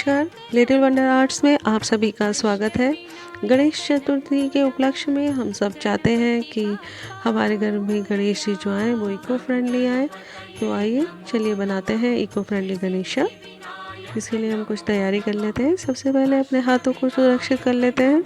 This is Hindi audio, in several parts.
नमस्कार, लिटिल वंडर आर्ट्स में आप सभी का स्वागत है। गणेश चतुर्थी के उपलक्ष्य में हम सब चाहते हैं कि हमारे घर में गणेश जी जो आए वो इको फ्रेंडली आए। तो आइए चलिए बनाते हैं इको फ्रेंडली गणेशा। इसके लिए हम कुछ तैयारी कर लेते हैं। सबसे पहले अपने हाथों को सुरक्षित कर लेते हैं।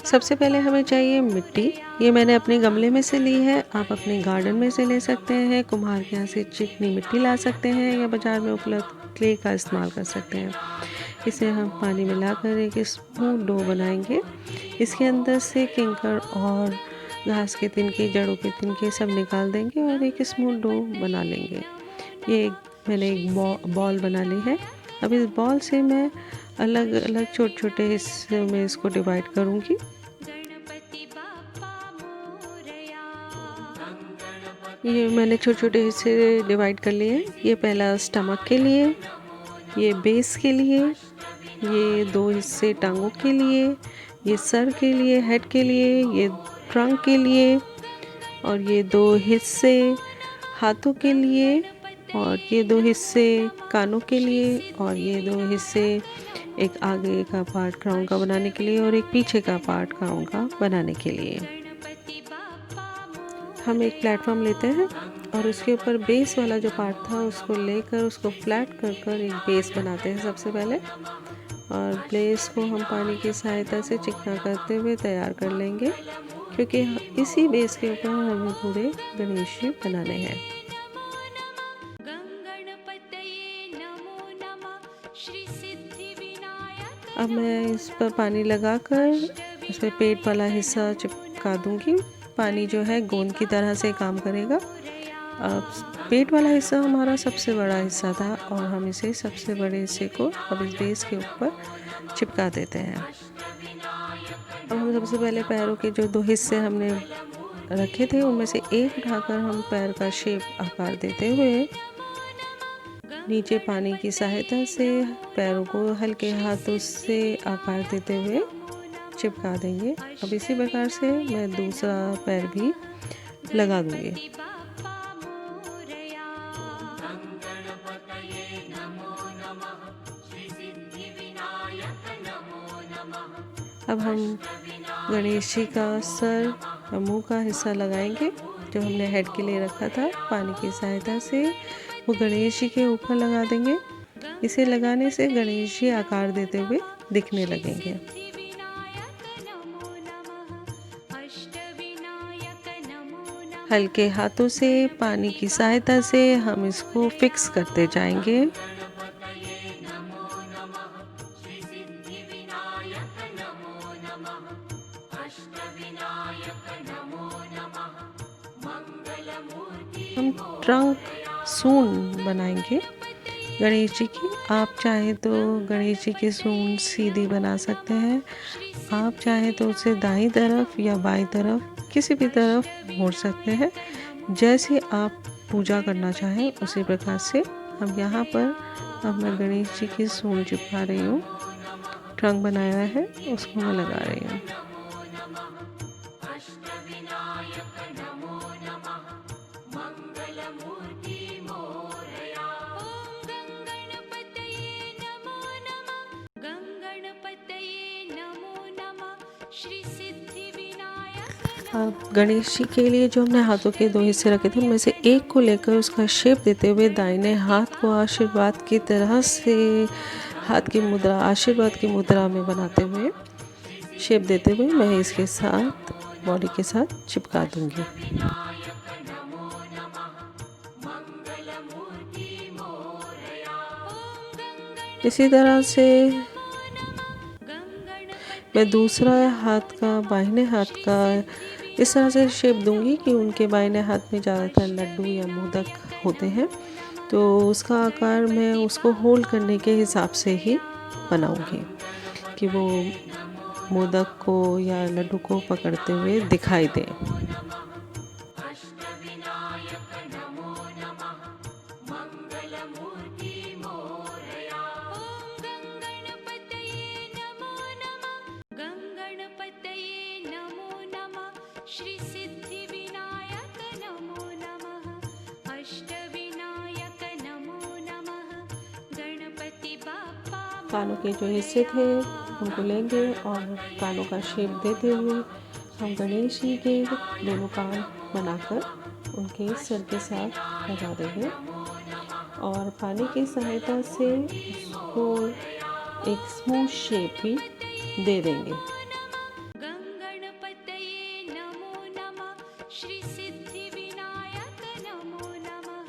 सबसे पहले हमें चाहिए मिट्टी। ये मैंने अपने गमले में से ली है, आप अपने गार्डन में से ले सकते हैं। कुम्हार के यहाँ से चिकनी मिट्टी ला सकते हैं या बाज़ार में उपलब्ध क्ले का इस्तेमाल कर सकते हैं। इसे हम पानी मिलाकर एक स्मूथ डो बनाएंगे। इसके अंदर से किंकर और घास के तिनके, जड़ों के तिनके सब निकाल देंगे और एक स्मूथ डो बना लेंगे। मैंने एक बॉल बना ली है। अब इस बॉल से मैं अलग अलग छोटे छोटे हिस्सों में इसको डिवाइड करूँगी। ये मैंने छोटे छोटे हिस्से डिवाइड कर लिए हैं। ये पहला स्टमक के लिए, ये बेस के लिए, ये दो हिस्से टांगों के लिए, ये सर के लिए, हेड के लिए, ये ट्रंक के लिए, और ये दो हिस्से हाथों के लिए, और ये दो हिस्से कानों के लिए, और ये दो हिस्से एक आगे का पार्ट क्राउन का बनाने के लिए और एक पीछे का पार्ट क्राउन का बनाने के लिए। हम एक प्लेटफॉर्म लेते हैं और उसके ऊपर बेस वाला जो पार्ट था उसको लेकर उसको फ्लैट कर एक बेस बनाते हैं सबसे पहले, और बेस को हम पानी की सहायता से चिकना करते हुए तैयार कर लेंगे, क्योंकि इसी बेस के ऊपर हमें पूरे गणेश जी बनाने हैं। अब मैं इस पर पानी लगाकर उस पर पेट वाला हिस्सा चिपका दूंगी। पानी जो है गोंद की तरह से काम करेगा। अब पेट वाला हिस्सा हमारा सबसे बड़ा हिस्सा था और हम इसे सबसे बड़े हिस्से को अब इस बेस के ऊपर चिपका देते हैं। अब हम सबसे पहले पैरों के जो दो हिस्से हमने रखे थे उनमें से एक उठाकर हम पैर का शेप आकार देते हुए नीचे पानी की सहायता से पैरों को हल्के हाथों से आकार देते हुए चिपका देंगे। अब इसी प्रकार से मैं दूसरा पैर भी लगा दूंगी। अब हम गणेश जी का सर या मुंह का हिस्सा लगाएंगे जो हमने हेड के लिए रखा था। पानी की सहायता से वो गणेश जी के ऊपर लगा देंगे। इसे लगाने से गणेश जी आकार देते हुए दिखने लगेंगे। हल्के हाथों से पानी की सहायता से हम इसको फिक्स करते जाएंगे। हम ट्रंक सूंड बनाएंगे गणेश जी की। आप चाहे तो गणेश जी की सूंड सीधी बना सकते हैं, आप चाहे तो उसे दाईं तरफ या बाईं तरफ किसी भी तरफ मोड़ सकते हैं। जैसे आप पूजा करना चाहें उसी प्रकार से हम यहाँ पर अब मैं गणेश जी की सूंड चिपका रही हूँ। ट्रंक बनाया है उसको मैं लगा रही हूँ। अब गणेश जी के लिए जो हमने हाथों के दो हिस्से रखे थे उनमें से एक को लेकर उसका शेप देते हुए दाहिने हाथ को आशीर्वाद की तरह से हाथ की मुद्रा, आशीर्वाद की मुद्रा में बनाते हुए शेप देते हुए मैं इसके साथ बॉडी के साथ चिपका दूंगी। इसी तरह से मैं दूसरा हाथ का, बाहिने हाथ का इस तरह से शेप दूंगी कि उनके बाहिने हाथ में ज़्यादातर लड्डू या मोदक होते हैं, तो उसका आकार मैं उसको होल्ड करने के हिसाब से ही बनाऊंगी कि वो मोदक को या लड्डू को पकड़ते हुए दिखाई दे। श्री सिद्धि विनायक नमो नमः अष्टविनायक नमो नमः गणपति बाप्पा कानों के जो हिस्से थे उनको लेंगे और कानों का शेप देते हुए हम गणेश जी के दोनों कान बनाकर उनके सिर के साथ लगा देंगे और पानी की सहायता से उसको एक स्मूथ शेप भी दे देंगे। गणपतये नमो नमः श्री सिद्धि विनायक नमो नमः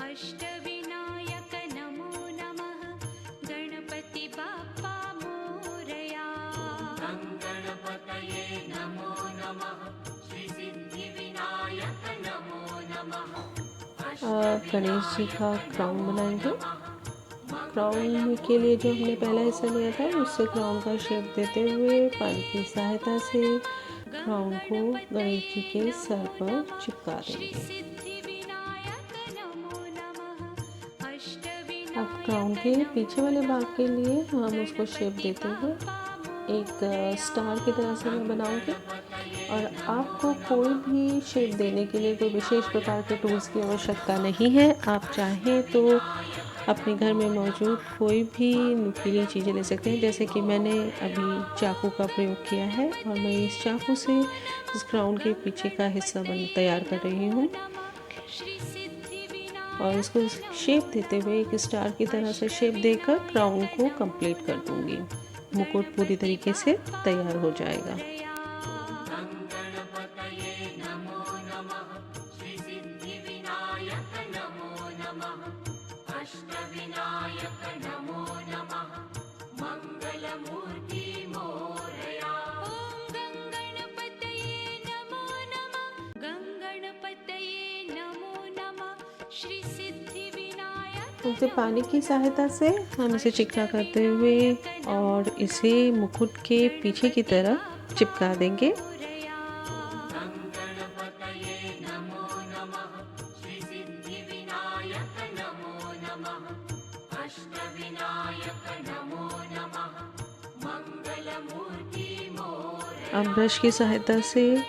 अष्टविनायक नमो नमः गणपति बाप्पा मोरया गणपतये नमो नमः श्री सिद्धि विनायक नमो नमः गणेश जी का क्राउन बनाएंगे। क्राउन के लिए जो हमने पहला हिस्सा लिया था उससे क्राउन का शेप देते हुए पानी की सहायता से क्राउन को गणेश जी के सर पर चिपका देंगे। अब क्राउन के पीछे वाले भाग के लिए हम उसको शेप देते हुए एक स्टार की तरह से मैं बनाऊंगी और आपको कोई भी शेप देने के लिए कोई विशेष प्रकार के टूल्स की आवश्यकता नहीं है। आप चाहें तो अपने घर में मौजूद कोई भी नुकीली चीज़ें ले सकते हैं, जैसे कि मैंने अभी चाकू का प्रयोग किया है और मैं इस चाकू से इस क्राउन के पीछे का हिस्सा तैयार कर रही हूँ और इसको शेप देते हुए एक स्टार की तरह से शेप देकर क्राउन को कंप्लीट कर दूँगी। मुकुट पूरी तरीके से तैयार हो जाएगा। उसे पानी की सहायता से हम इसे चिकना करते हुए और इसे मुकुट के पीछे की तरफ चिपका देंगे। आप ब्रश की सहायता से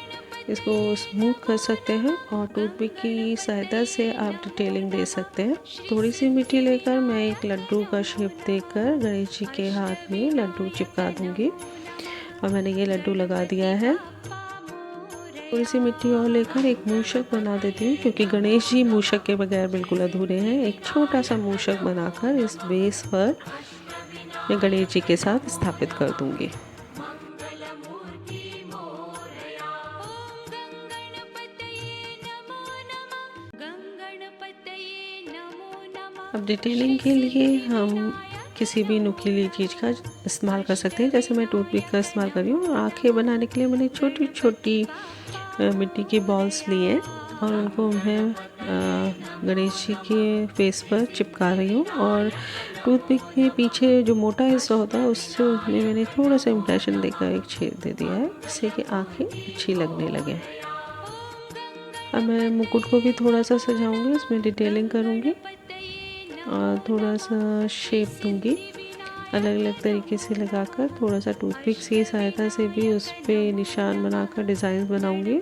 इसको स्मूथ कर सकते हैं और टूथपिक की सहायता से आप डिटेलिंग दे सकते हैं। थोड़ी सी मिट्टी लेकर मैं एक लड्डू का शेप देकर गणेश जी के हाथ में लड्डू चिपका दूंगी और मैंने ये लड्डू लगा दिया है। थोड़ी सी मिट्टी और लेकर एक मूषक बना देती हूँ क्योंकि गणेश जी मूषक के बगैर बिल्कुल अधूरे हैं। एक छोटा सा मूषक बनाकर इस बेस पर मैं गणेश जी के साथ स्थापित कर दूंगी। अब डिटेलिंग के लिए हम किसी भी नुकीली चीज़ का इस्तेमाल कर सकते हैं, जैसे मैं टूथपिक का इस्तेमाल कर रही हूँ। और आँखें बनाने के लिए मैंने छोटी छोटी मिट्टी की बॉल्स ली हैं और उनको मैं गणेश जी के फेस पर चिपका रही हूँ और टूथपिक के पीछे जो मोटा हिस्सा होता है उससे उसमें मैंने थोड़ा सा इम्प्रेशन देकर एक छेद दे दिया है, जिससे कि आँखें अच्छी लगने लगे। अब मैं मुकुट को भी थोड़ा सा सजाऊंगी, उसमें डिटेलिंग करूँगी और थोड़ा सा शेप दूंगी अलग अलग तरीके से लगाकर। थोड़ा सा टूथपिक की सहायता से भी उस पर निशान बनाकर डिज़ाइन बनाऊंगी।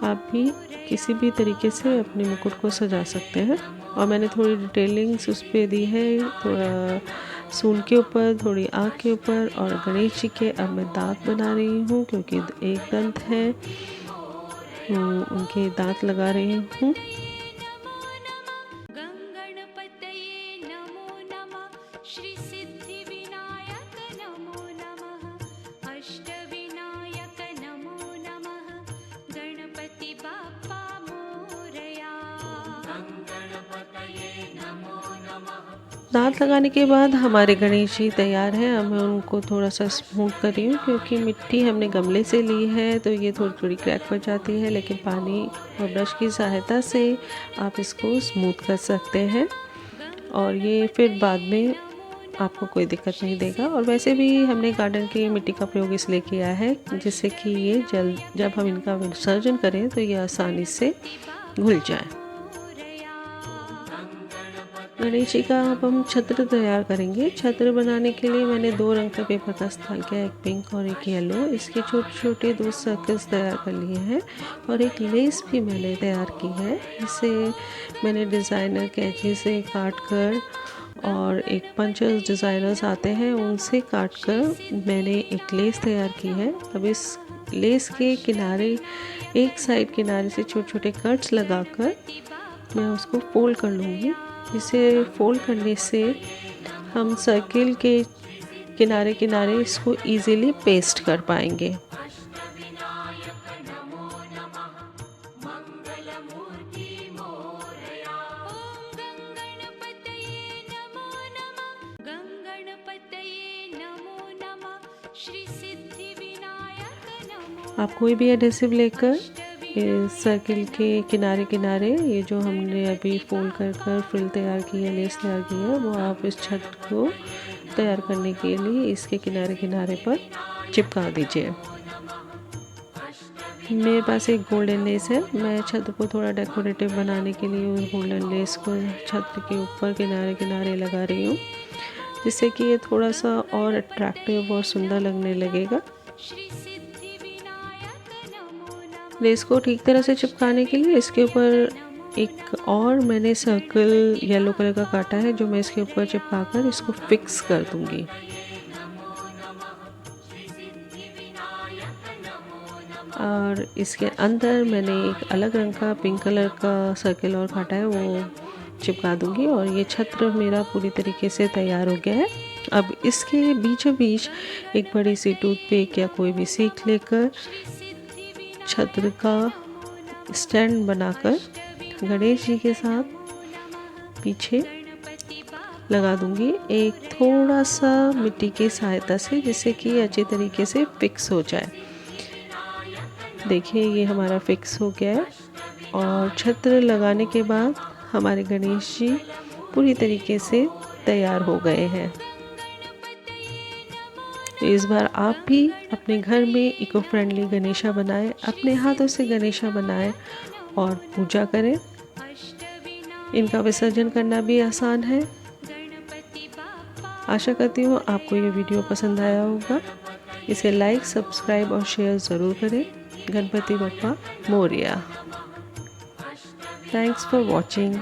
आप भी किसी भी तरीके से अपने मुकुट को सजा सकते हैं और मैंने थोड़ी डिटेलिंग्स उस पर दी है, थोड़ा सूंड के ऊपर, थोड़ी आँख के ऊपर और गणेश जी के अब मैं दांत बना रही हूँ क्योंकि एक दंत है, उनके दांत लगा रही हूँ। दांत लगाने के बाद हमारे गणेश जी तैयार हैं। अब मैं उनको थोड़ा सा स्मूथ कर रही हूँ क्योंकि मिट्टी हमने गमले से ली है तो ये थोड़ी थोड़ी क्रैक पड़ जाती है, लेकिन पानी और ब्रश की सहायता से आप इसको स्मूथ कर सकते हैं और ये फिर बाद में आपको कोई दिक्कत नहीं देगा। और वैसे भी हमने गार्डन की मिट्टी का प्रयोग इसलिए किया है जिससे कि ये जब हम इनका विसर्जन करें तो ये आसानी से घुल जाए। गणेश जी का अब हम छत्र तैयार करेंगे। छत्र बनाने के लिए मैंने 2 रंग का पेपर का इस्तेमाल किया, एक पिंक और एक येलो। इसके छोटे छोटे 2 सर्कल्स तैयार कर लिए हैं और एक लेस भी मैंने तैयार की है। इसे मैंने डिज़ाइनर कैंची से काट कर और एक पंचेस डिज़ाइनर्स आते हैं उनसे काट कर मैंने एक लेस तैयार की है। अब इस लेस के किनारे एक साइड किनारे से छोटे छोटे कट्स लगाकर मैं उसको फोल्ड कर लूँगी। इसे फोल्ड करने से हम सर्किल के किनारे किनारे इसको इजीली पेस्ट कर पाएंगे। अष्टविनायक नमो नमः मङ्गलमूर्ति मोरया गङ्गणपतये नमो नमः श्री सिद्धिविनायक नमो। आप कोई भी एडेसिव लेकर इस सर्किल के किनारे किनारे ये जो हमने अभी फोल्ड कर फ्रिल तैयार की है, लेस तैयार की है, वो आप इस छत को तैयार करने के लिए इसके किनारे किनारे पर चिपका दीजिए। मेरे पास एक गोल्डन लेस है। मैं छत को थोड़ा डेकोरेटिव बनाने के लिए उस गोल्डन लेस को छत के ऊपर किनारे किनारे लगा रही हूँ, जिससे कि ये थोड़ा सा और अट्रैक्टिव और सुंदर लगने लगेगा। लेस को ठीक तरह से चिपकाने के लिए इसके ऊपर एक और मैंने सर्कल येलो कलर का काटा है, जो मैं इसके ऊपर चिपका कर इसको फिक्स कर दूंगी। और इसके अंदर मैंने एक अलग रंग का पिंक कलर का सर्कल और काटा है, वो चिपका दूंगी और ये छत्र मेरा पूरी तरीके से तैयार हो गया है। अब इसके बीचों बीच एक बड़ी सी टूथपिक या कोई भी सीख लेकर छत्र का स्टैंड बनाकर गणेश जी के साथ पीछे लगा दूंगी, एक थोड़ा सा मिट्टी की सहायता से, जिससे कि अच्छी तरीके से फिक्स हो जाए। देखिए ये हमारा फिक्स हो गया है और छत्र लगाने के बाद हमारे गणेश जी पूरी तरीके से तैयार हो गए हैं। तो इस बार आप भी अपने घर में इको फ्रेंडली गणेशा बनाएं, अपने हाथों से गणेशा बनाएं और पूजा करें। इनका विसर्जन करना भी आसान है। आशा करती हूँ आपको ये वीडियो पसंद आया होगा। इसे लाइक, सब्सक्राइब और शेयर ज़रूर करें। Ganpati Bappa Morya. Thanks for watching.